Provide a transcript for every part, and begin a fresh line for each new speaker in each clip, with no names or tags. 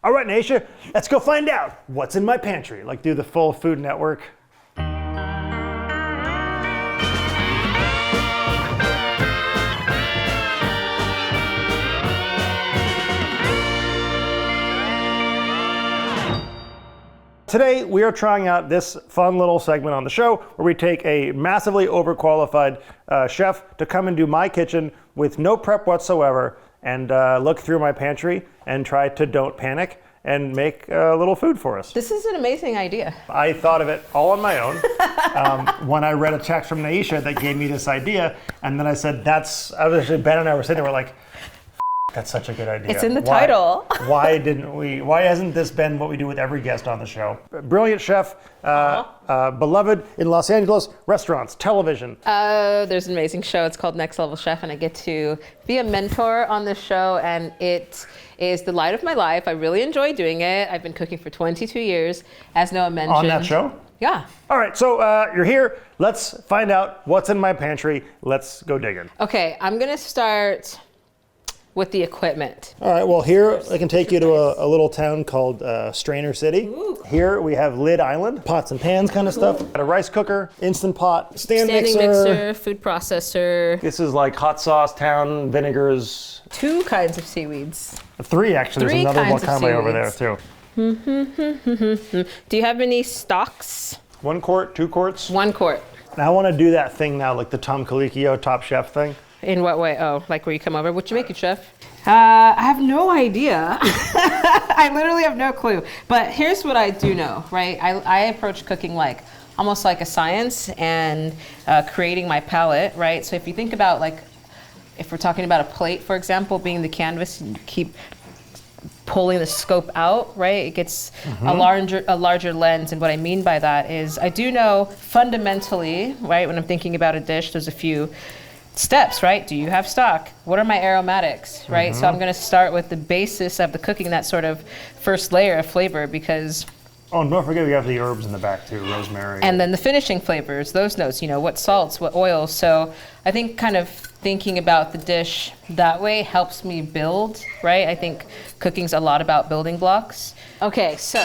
All right, Nyesha, let's go find out what's in my pantry. Like do the full Food Network. Today, we are trying out this fun little segment on the show where we take a massively overqualified chef to come and do my kitchen with no prep whatsoever and look through my pantry and try to don't panic and make a little food for us.
This is an amazing idea.
I thought of it all on my own when I read a text from Nyesha that gave me this idea, and then I said, Ben and I were sitting there, we're like, that's such a good idea.
It's in the title.
Why hasn't this been what we do with every guest on the show? Brilliant chef, beloved in Los Angeles, restaurants, television.
There's an amazing show. It's called Next Level Chef, and I get to be a mentor on the show, and it is the light of my life. I really enjoy doing it. I've been cooking for 22 years, as Noah mentioned.
On that show?
Yeah.
All right, so you're here. Let's find out what's in my pantry. Let's go digging.
Okay, I'm gonna start with the equipment.
All right, well here I can take you to a little town called Strainer City. Ooh. Here we have Lid Island, pots and pans kind of stuff. Got a rice cooker, Instant Pot, standing mixer,
food processor.
This is like hot sauce town, vinegars.
2 kinds of seaweeds.
3 actually, there's another wakame over there too.
Do you have any stocks?
1 quart, 2 quarts?
1 quart.
Now I want to do that thing now, like the Tom Colicchio Top Chef thing.
In what way? Oh, like where you come over? What you make it, chef? I have no idea. I literally have no clue. But here's what I do know, right? I approach cooking like almost like a science and creating my palette, right? So if you think about like, if we're talking about a plate, for example, being the canvas, and you keep pulling the scope out, right? It gets a larger lens. And what I mean by that is I do know fundamentally, right? When I'm thinking about a dish, there's a few steps, right? Do you have stock? What are my aromatics, right? So I'm gonna start with the basis of the cooking, that sort of first layer of flavor, because...
Oh, and don't forget we have the herbs in the back too, rosemary.
And then the finishing flavors, those notes, you know, what salts, what oils. So I think kind of thinking about the dish that way helps me build, right? I think cooking's a lot about building blocks. Okay, so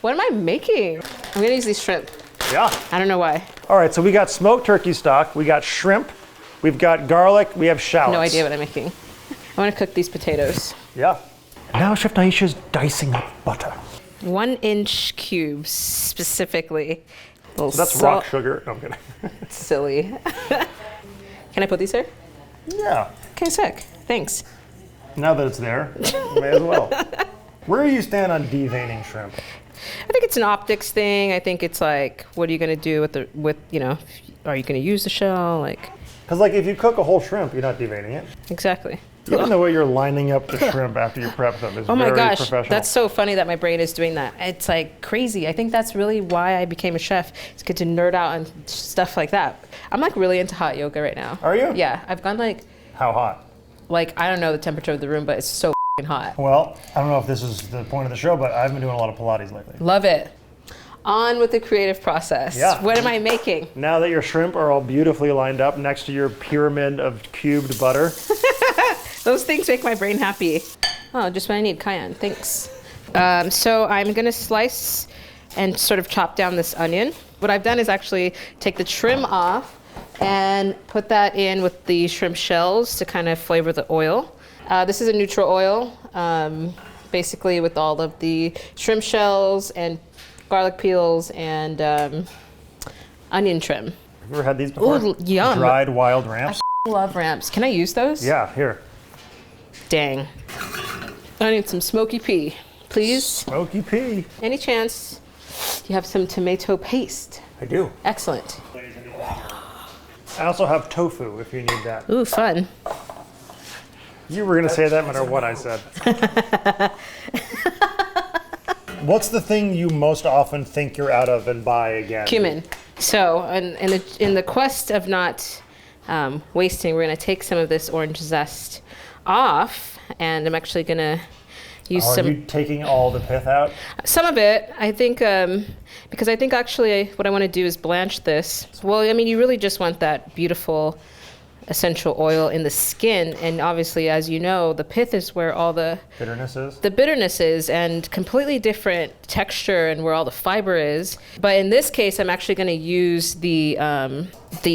what am I making? I'm gonna use these shrimp.
Yeah.
I don't know why.
All right, so we got smoked turkey stock, we got shrimp, we've got garlic, we have shallots.
No idea what I'm making. I want to cook these potatoes.
Yeah. Now Chef Nyesha's dicing up butter.
1-inch cubes, specifically.
So that's rock sugar. No, I'm kidding.
Silly. Can I put these here?
Yeah.
Okay, sick. Thanks.
Now that it's there, may as well. Where do you stand on deveining shrimp?
I think it's an optics thing. I think it's like, what are you going to do with you know, are you going to use the shell? Like.
Because like if you cook a whole shrimp, you're not deveining it.
Exactly.
Even the way you're lining up the shrimp after you prep them is
oh my
very
gosh,
professional.
That's so funny that my brain is doing that. It's like crazy. I think that's really why I became a chef. It's good to nerd out on stuff like that. I'm like really into hot yoga right now.
Are you?
Yeah, I've gone like.
How hot?
Like, I don't know the temperature of the room, but it's so hot.
Well, I don't know if this is the point of the show, but I've been doing a lot of Pilates lately.
Love it. On with the creative process.
Yeah.
What am I making?
Now that your shrimp are all beautifully lined up next to your pyramid of cubed butter.
Those things make my brain happy. Oh, just what I need, cayenne, thanks. So I'm gonna slice and sort of chop down this onion. What I've done is actually take the trim off and put that in with the shrimp shells to kind of flavor the oil. This is a neutral oil, basically with all of the shrimp shells and garlic peels and onion trim.
Have you ever had these before?
Ooh, yum.
Dried wild ramps?
I love ramps. Can I use those?
Yeah, here.
Dang. I need some smoky pea, please.
Smoky pea.
Any chance you have some tomato paste?
I do.
Excellent.
I also have tofu if you need that.
Ooh, fun.
You were going to say that no matter what I said. What's the thing you most often think you're out of and buy again?
Cumin. So in the quest of not wasting, we're going to take some of this orange zest off, and I'm actually going to use some.
Are you taking all the pith out?
Some of it, I think, because I think actually what I want to do is blanch this. Well, I mean, you really just want that beautiful essential oil in the skin. And obviously, as you know, the pith is where all the bitterness is, and completely different texture and where all the fiber is. But in this case, I'm actually going to use the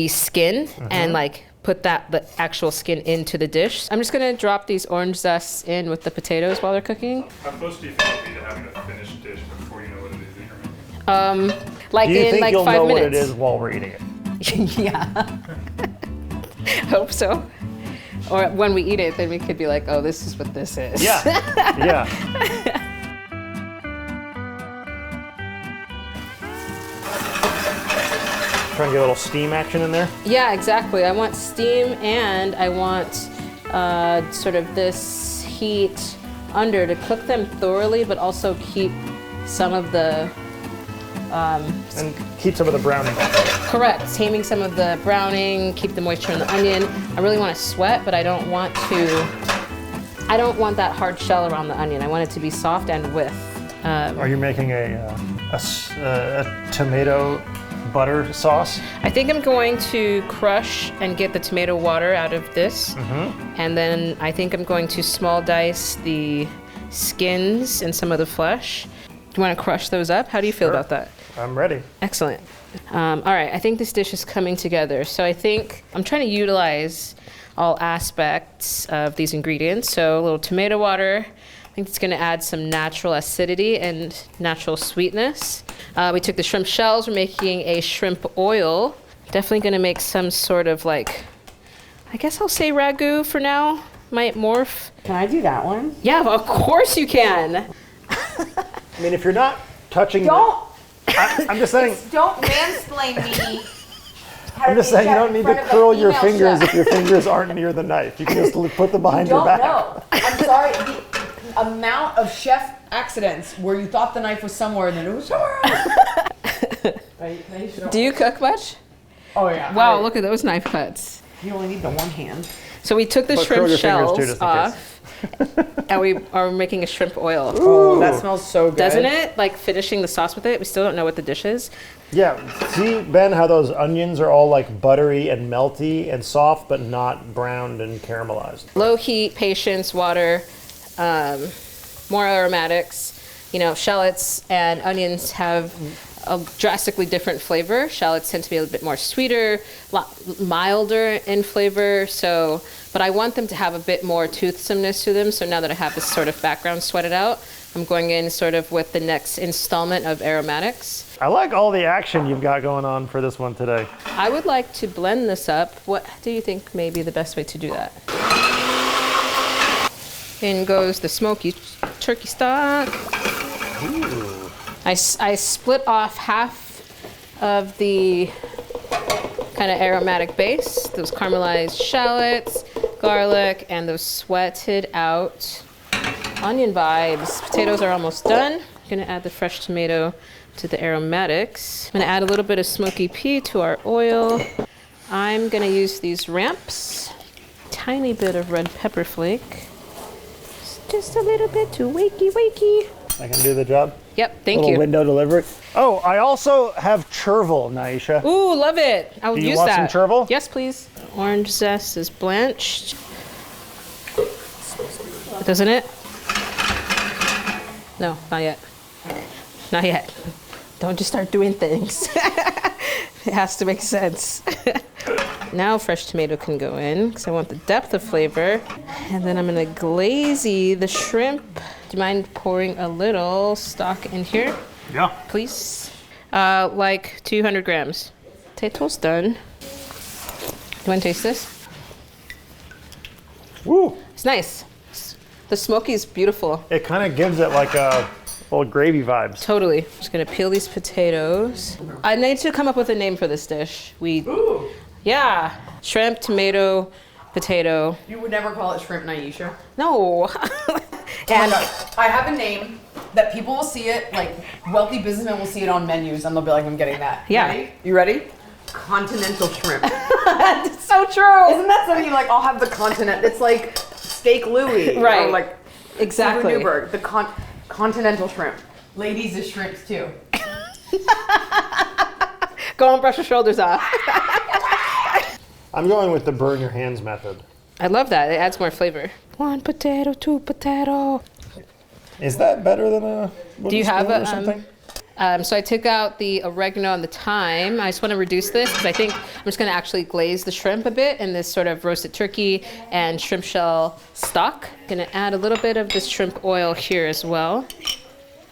skin and like put the actual skin into the dish. I'm just going to drop these orange zests in with the potatoes while they're cooking.
How close do you think it'll be to having a finished dish before you know what it is that you're making?
Like
Do you
in
think
like
you'll
5
know
minutes.
what it is while we're eating it?
Yeah. Hope so. Or when we eat it, then we could be like, oh, this is what this is.
Yeah. Yeah. Trying to get a little steam action in there.
Yeah, exactly. I want steam, and I want sort of this heat under to cook them thoroughly, but also keep some of the
And keep some of the browning.
correct, taming some of the browning, keep the moisture in the onion. I really want to sweat, but I don't want that hard shell around the onion. I want it to be soft and with.
Are you making a tomato butter sauce?
I think I'm going to crush and get the tomato water out of this. And then I think I'm going to small dice the skins and some of the flesh. Do you want to crush those up? How do you feel about that?
I'm ready.
Excellent. All right, I think this dish is coming together. So I think I'm trying to utilize all aspects of these ingredients. So a little tomato water. I think it's going to add some natural acidity and natural sweetness. We took the shrimp shells. We're making a shrimp oil. Definitely going to make some sort of like, I guess I'll say ragu for now. Might morph.
Can I do that one?
Yeah, of course you can.
I mean, if you're not touching I'm just saying,
Don't mansplain me.
I'm just saying you don't need to curl your fingers if your fingers aren't near the knife. You can just put them behind your back.
No, I'm sorry. The amount of chef accidents where you thought the knife was somewhere and then it was somewhere else.
Do you cook much?
Oh yeah.
Wow, look at those knife cuts.
You only need the one hand.
So we took the
But curl
shrimp
your fingers too,
shells
just in case.
off, and we are making a shrimp oil.
Oh, that smells so good.
Doesn't it? Like finishing the sauce with it. We still don't know what the dish is.
Yeah, see, Ben, how those onions are all like buttery and melty and soft, but not browned and caramelized.
Low heat, patience, water, more aromatics. You know, shallots and onions have a drastically different flavor. Shallots tend to be a little bit more sweeter, milder in flavor. So, but I want them to have a bit more toothsomeness to them. So now that I have this sort of background sweated out, I'm going in sort of with the next installment of aromatics.
I like all the action you've got going on for this one today.
I would like to blend this up. What do you think may be the best way to do that? In goes the smoky turkey stock.
Ooh.
I split off half of the kind of aromatic base, those caramelized shallots, garlic, and those sweated out onion vibes. Potatoes are almost done. I'm gonna add the fresh tomato to the aromatics. I'm gonna add a little bit of smoky pea to our oil. I'm gonna use these ramps, tiny bit of red pepper flake, just a little bit to wakey.
I can do the job.
Yep, thank
Little
you.
window delivery. Oh, I also have chervil, Nyesha.
Ooh, love it. I will
Do you
use
want
that.
some chervil?
Yes, please. Orange zest is blanched. Doesn't it? No, not yet. Not yet. Don't just start doing things. It has to make sense. Now fresh tomato can go in because I want the depth of flavor. And then I'm gonna glaze the shrimp. Do you mind pouring a little stock in here,
Yeah.
please? Like 200 grams. Potatoes done. Do you want to taste this?
Woo!
It's nice. The smoky is beautiful.
It kind of gives it like a little gravy vibes.
Totally. Just gonna peel these potatoes. I need to come up with a name for this dish. Yeah, shrimp, tomato, potato.
You would never call it shrimp Nyesha.
No.
And I have a name that people will see it, like wealthy businessmen will see it on menus and they'll be like, I'm getting that.
Yeah.
Ready? You ready? Continental shrimp.
It's so true.
Isn't that something like, I'll have the continent? It's like Steak Louis.
Right.
Or like
Exactly.
Super Newberg, the continental shrimp. Ladies is shrimps too.
Go and brush your shoulders off.
I'm going with the burn your hands method.
I love that. It adds more flavor. 1 potato, 2 potato.
Is that better than a
Do you have
wooden spoon or something?
So I took out the oregano and the thyme. I just want to reduce this because I think I'm just going to actually glaze the shrimp a bit in this sort of roasted turkey and shrimp shell stock. Going to add a little bit of this shrimp oil here as well.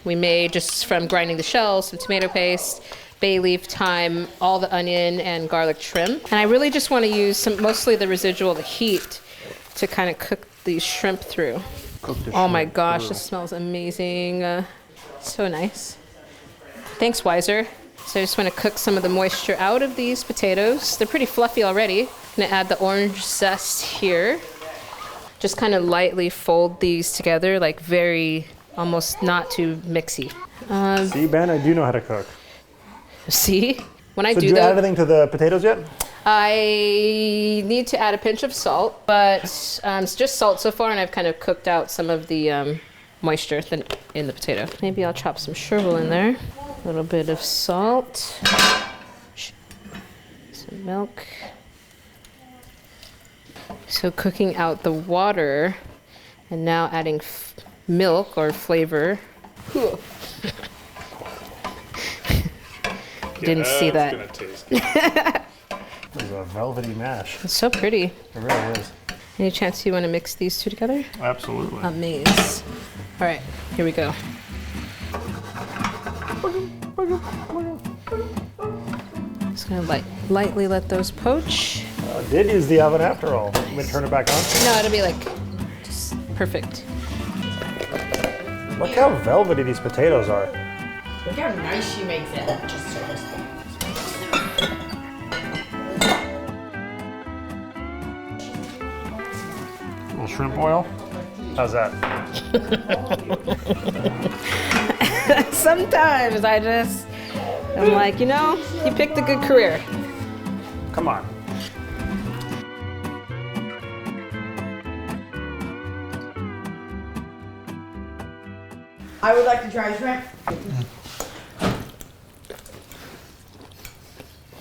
We made, just from grinding the shells, some tomato paste, bay leaf, thyme, all the onion and garlic trim. And I really just want to use mostly the residual, the heat, to kind of cook these shrimp through. Oh my gosh, this smells amazing. So nice. Thanks, Wiser. So I just want to cook some of the moisture out of these potatoes. They're pretty fluffy already. I'm going to add the orange zest here. Just kind of lightly fold these together, like very, almost not too mixy.
See, Ben, I do know how to cook.
See? When I
So
do
did you add
that,
anything to the potatoes yet?
I need to add a pinch of salt, but it's just salt so far, and I've kind of cooked out some of the moisture in the potato. Maybe I'll chop some chervil in there. A little bit of salt, some milk. So cooking out the water, and now adding milk or flavor. Didn't see that.
It's gonna taste.
It's a velvety mash.
It's so pretty.
It really is.
Any chance you want to mix these two together?
Absolutely.
Amaze. All right, here we go. Just gonna lightly let those poach.
Did use the oven after all. I'm gonna turn it back on.
No, it'll be like just perfect.
Look how velvety these potatoes are.
Look how nice she makes it. Just so
A little shrimp oil. How's that?
Sometimes I'm like, you picked a good career.
Come on.
I would like to try shrimp.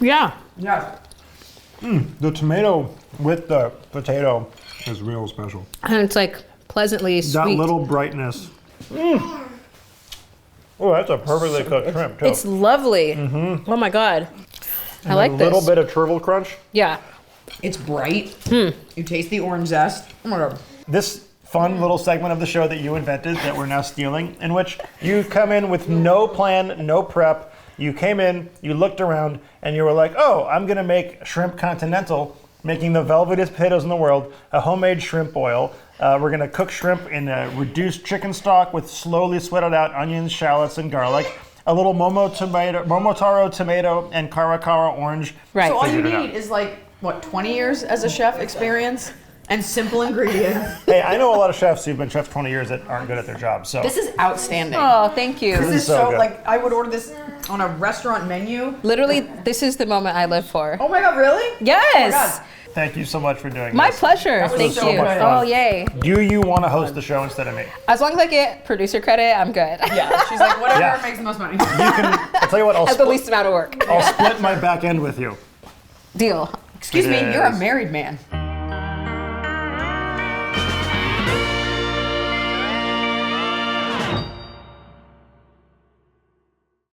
Yeah.
Yes.
The tomato with the potato is real special.
And it's like pleasantly sweet.
That little brightness. Oh, that's a perfectly cooked shrimp too.
It's lovely. Mm-hmm. Oh my God. I like
a
this.
little bit of chervil crunch.
Yeah.
It's bright. You taste the orange zest. Oh my God.
This fun little segment of the show that you invented that we're now stealing, in which you come in with no plan, no prep. You came in, you looked around, and you were like, oh, I'm gonna make shrimp continental, making the velvetiest potatoes in the world, a homemade shrimp oil. We're gonna cook shrimp in a reduced chicken stock with slowly sweated out onions, shallots, and garlic. A little momotaro tomato and cara orange.
Right.
So all you
Figured it
need is like, what, 20 years as a chef experience and simple ingredients.
Hey, I know a lot of chefs who've been chefs 20 years that aren't good at their job, so.
This is outstanding.
Oh, thank you.
This is
so
so,
good.
like, I would order this on a restaurant menu.
Literally, this is the moment I live for.
Oh my God, really?
Yes.
Oh my God.
Thank you so much for doing
My
this.
pleasure.
was
Thank
so
you.
much
fun.
Oh, yay.
Do you want to host the show instead of me?
As long as I get producer credit, I'm good.
Yeah, she's like, whatever
Yeah.
makes the most money.
You can, I'll tell you what,
At the least amount of work.
I'll split my back end with you.
Deal.
Excuse me,
It
you're a
is.
married man.